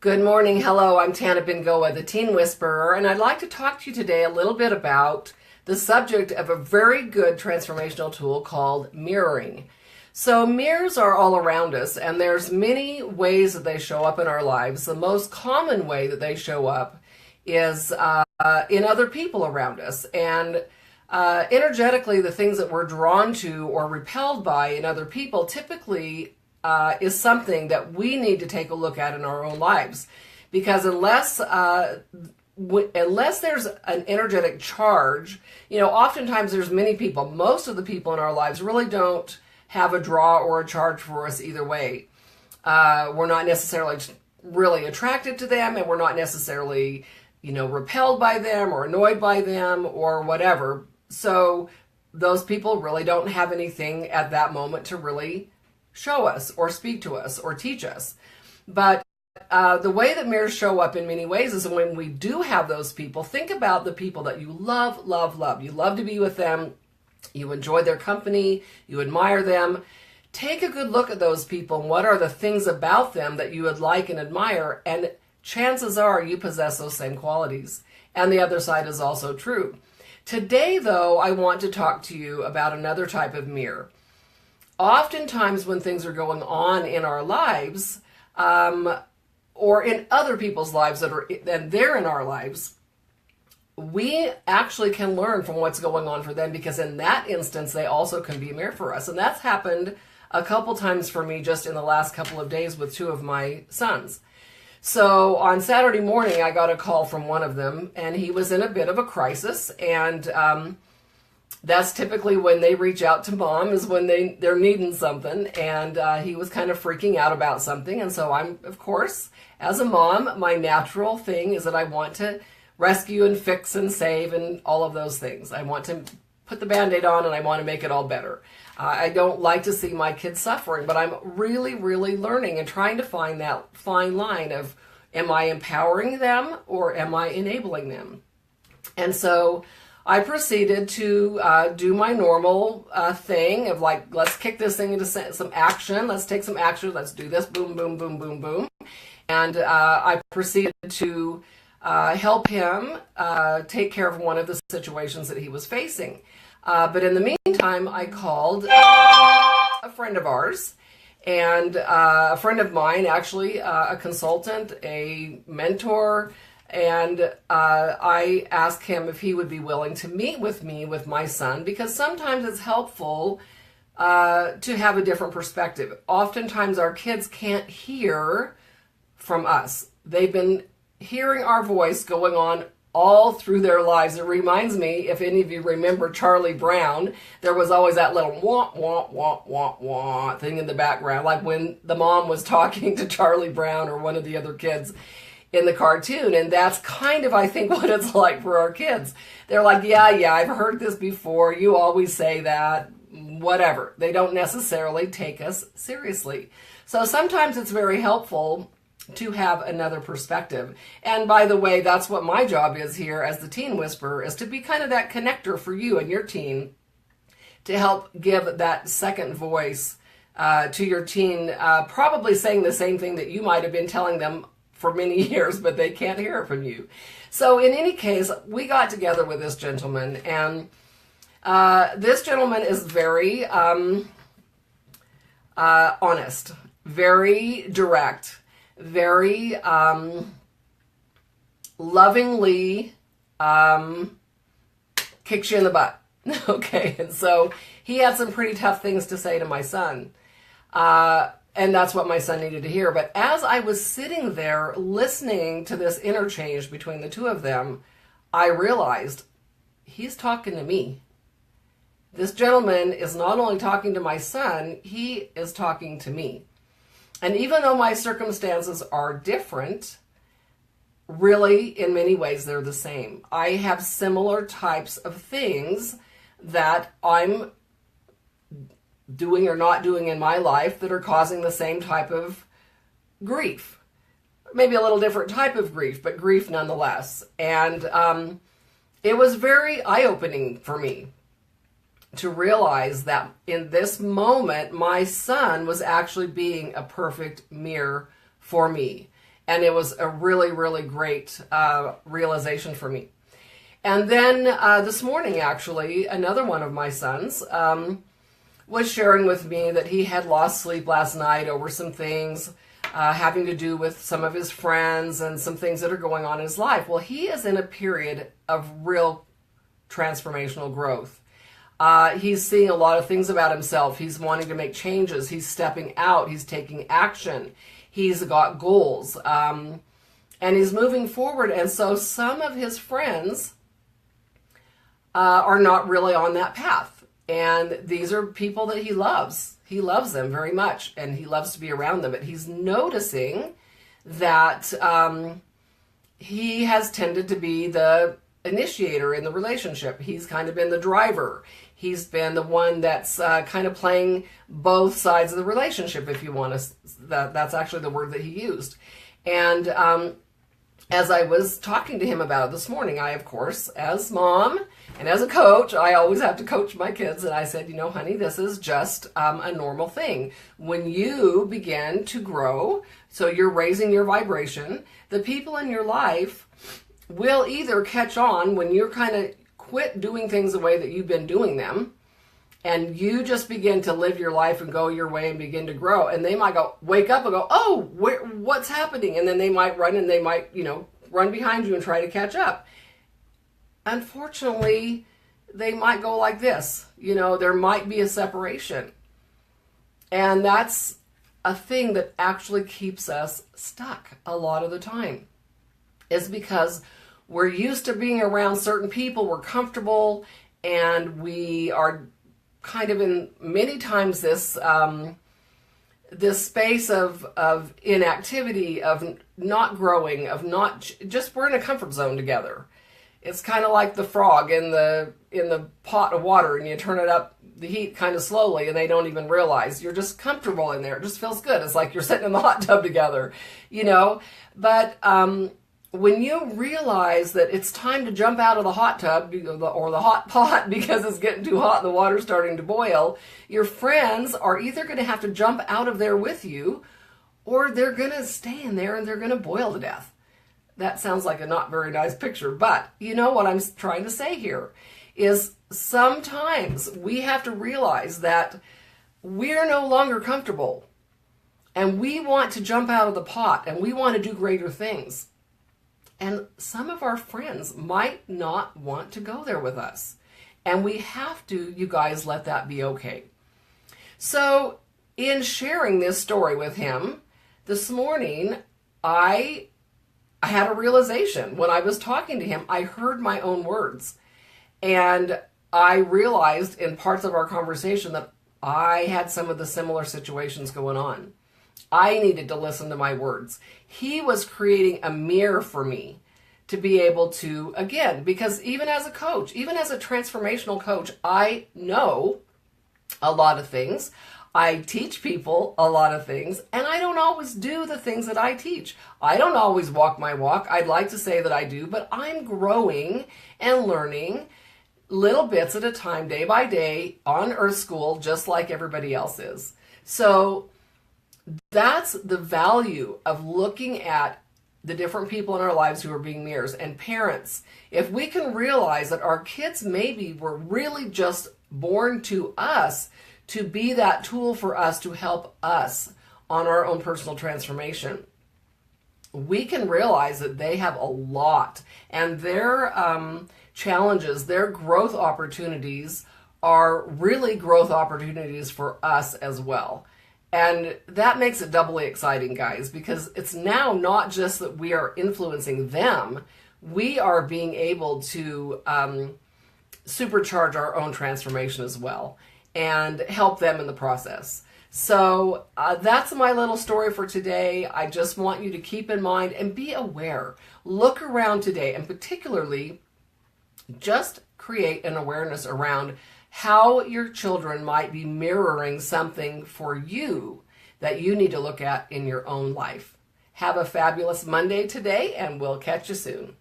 Good morning. Hello, I'm Tana Bingoa, the Teen Whisperer, and I'd like to talk to you today a little bit about the subject of a very good transformational tool called mirroring. So mirrors are all around us, and there's many ways that they show up in our lives. The most common way that they show up is in other people around us. And energetically, the things that we're drawn to or repelled by in other people typically is something that we need to take a look at in our own lives, because unless there's an energetic charge, oftentimes there's many people, most of the people in our lives really don't have a draw or a charge for us either way. We're not necessarily really attracted to them, and we're not necessarily, repelled by them or annoyed by them or whatever. So those people really don't have anything at that moment to really show us or speak to us or teach us. But the way that mirrors show up in many ways is when we do have those people. Think about the people that you love, love, love. You love to be with them. You enjoy their company. You admire them. Take a good look at those people and what are the things about them that you would like and admire. And chances are you possess those same qualities. And the other side is also true. Today, though, I want to talk to you about another type of mirror. Oftentimes when things are going on in our lives, or in other people's lives that they're in our lives, we actually can learn from what's going on for them, because in that instance, they also can be a mirror for us. And that's happened a couple times for me just in the last couple of days with two of my sons. So on Saturday morning, I got a call from one of them, and he was in a bit of a crisis, and that's typically when they reach out to mom, is when they're needing something. And he was kind of freaking out about something. And so I'm, of course, as a mom, my natural thing is that I want to rescue and fix and save and all of those things. I want to put the Band-Aid on, and I want to make it all better. I don't like to see my kids suffering, but I'm really, really learning and trying to find that fine line of, am I empowering them or am I enabling them? And so I proceeded to do my normal thing of like, let's kick this thing into some action. Let's take some action. Let's do this. Boom, boom, boom, boom, boom. And I proceeded to help him take care of one of the situations that he was facing. But in the meantime, I called a friend of ours, and a friend of mine, actually, a consultant, a mentor. And I asked him if he would be willing to meet with me with my son, because sometimes it's helpful to have a different perspective. Oftentimes our kids can't hear from us. They've been hearing our voice going on all through their lives. It reminds me, if any of you remember Charlie Brown, there was always that little wah, wah, wah, wah, wah thing in the background, like when the mom was talking to Charlie Brown or one of the other kids in the cartoon. And that's kind of, I think, what it's like for our kids. They're like, yeah, I've heard this before. You always say that, whatever. They don't necessarily take us seriously. So sometimes it's very helpful to have another perspective. And by the way, that's what my job is here as the Teen Whisperer, is to be kind of that connector for you and your teen, to help give that second voice to your teen, probably saying the same thing that you might have been telling them for many years, but they can't hear it from you. So in any case, we got together with this gentleman, and this gentleman is very honest, very direct, very lovingly kicks you in the butt. Okay, and so he had some pretty tough things to say to my son. And that's what my son needed to hear. But as I was sitting there listening to this interchange between the two of them, I realized he's talking to me. This gentleman is not only talking to my son, he is talking to me. And even though my circumstances are different, really, in many ways, they're the same. I have similar types of things that I'm doing or not doing in my life that are causing the same type of grief. Maybe a little different type of grief, but grief nonetheless. And it was very eye-opening for me to realize that in this moment, my son was actually being a perfect mirror for me. And it was a really, really great realization for me. And then this morning, actually, another one of my sons was sharing with me that he had lost sleep last night over some things having to do with some of his friends and some things that are going on in his life. Well, he is in a period of real transformational growth. He's seeing a lot of things about himself. He's wanting to make changes. He's stepping out. He's taking action. He's got goals. And he's moving forward. And so some of his friends are not really on that path. And these are people that he loves. He loves them very much, and he loves to be around them. But he's noticing that he has tended to be the initiator in the relationship. He's kind of been the driver. He's been the one that's kind of playing both sides of the relationship, if you want to. That's actually the word that he used. And as I was talking to him about it this morning, I, of course, as mom and as a coach, I always have to coach my kids. And I said, you know, honey, this is just a normal thing. When you begin to grow, so you're raising your vibration, the people in your life will either catch on when you're kind of quit doing things the way that you've been doing them, and you just begin to live your life and go your way and begin to grow. And they might go, wake up and go, oh, what's happening? And then they might run and they might, run behind you and try to catch up. Unfortunately, they might go like this. There might be a separation. And that's a thing that actually keeps us stuck a lot of the time, is because we're used to being around certain people, we're comfortable, and we are kind of in many times this space of inactivity, of not growing, of not just, we're in a comfort zone together. It's kind of like the frog in the pot of water, and you turn it up the heat kind of slowly, and they don't even realize you're just comfortable in there. It just feels good. It's like you're sitting in the hot tub together, But when you realize that it's time to jump out of the hot tub or the hot pot because it's getting too hot and the water's starting to boil, your friends are either going to have to jump out of there with you, or they're going to stay in there and they're going to boil to death. That sounds like a not very nice picture, but you know what I'm trying to say here is sometimes we have to realize that we're no longer comfortable, and we want to jump out of the pot, and we want to do greater things. And some of our friends might not want to go there with us. And we have to, you guys, let that be okay. So in sharing this story with him this morning, I had a realization. When I was talking to him, I heard my own words. And I realized in parts of our conversation that I had some of the similar situations going on. I needed to listen to my words. He was creating a mirror for me to be able to, again, because even as a coach, even as a transformational coach, I know a lot of things. I teach people a lot of things, and I don't always do the things that I teach. I don't always walk my walk. I'd like to say that I do, but I'm growing and learning little bits at a time, day by day, on Earth School, just like everybody else is. So that's the value of looking at the different people in our lives who are being mirrors. And parents, if we can realize that our kids maybe were really just born to us to be that tool for us to help us on our own personal transformation, we can realize that they have a lot, and their challenges, their growth opportunities are really growth opportunities for us as well. And that makes it doubly exciting, guys, because it's now not just that we are influencing them, we are being able to supercharge our own transformation as well and help them in the process. So that's my little story for today. I just want you to keep in mind and be aware. Look around today, and particularly just create an awareness around how your children might be mirroring something for you that you need to look at in your own life. Have a fabulous Monday today, and we'll catch you soon.